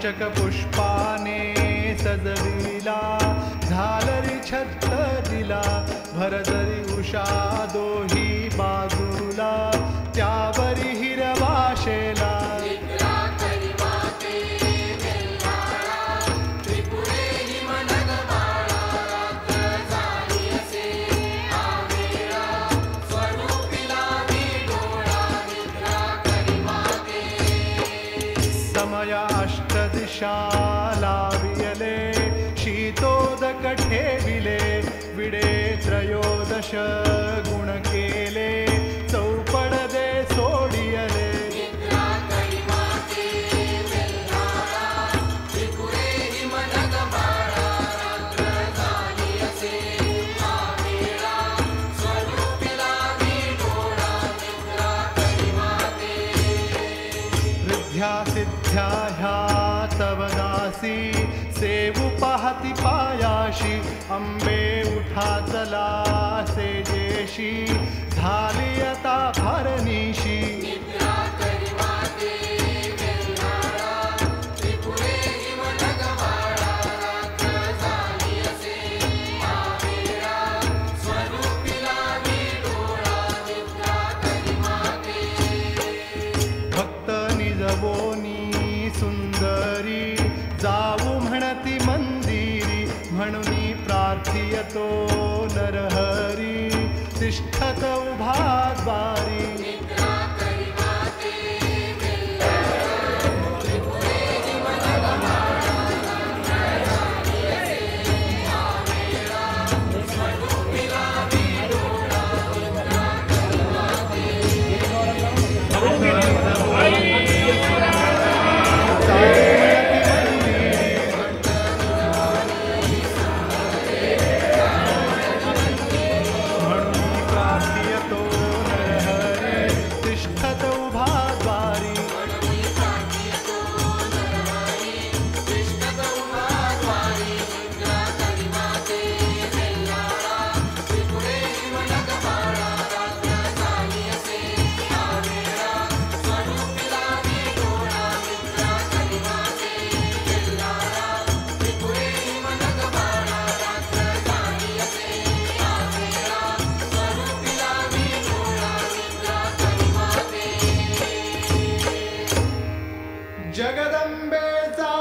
पंचक पुष्पाने सजविला, झालरी छत्र दिला, भरजरी उषा दोही बाजूला, त्यावरी हिरवा शेला. समया अष्टदिशा लावियले, शीतोदक ठेविले, विडे त्रयोदश गुण केले, चौपडदे सोडियले. सिद्ध्या ह्या तव दासी, सेवू पाहती पायाशी, अंबे उठा चला सेजेशी, झाली आता फारनिशी. सुंदरी जाऊ म्हणती मंदिरी, म्हणून प्रार्थियतो नरहरी, तिष्ठत उभा द्वारी. जगदंबेचा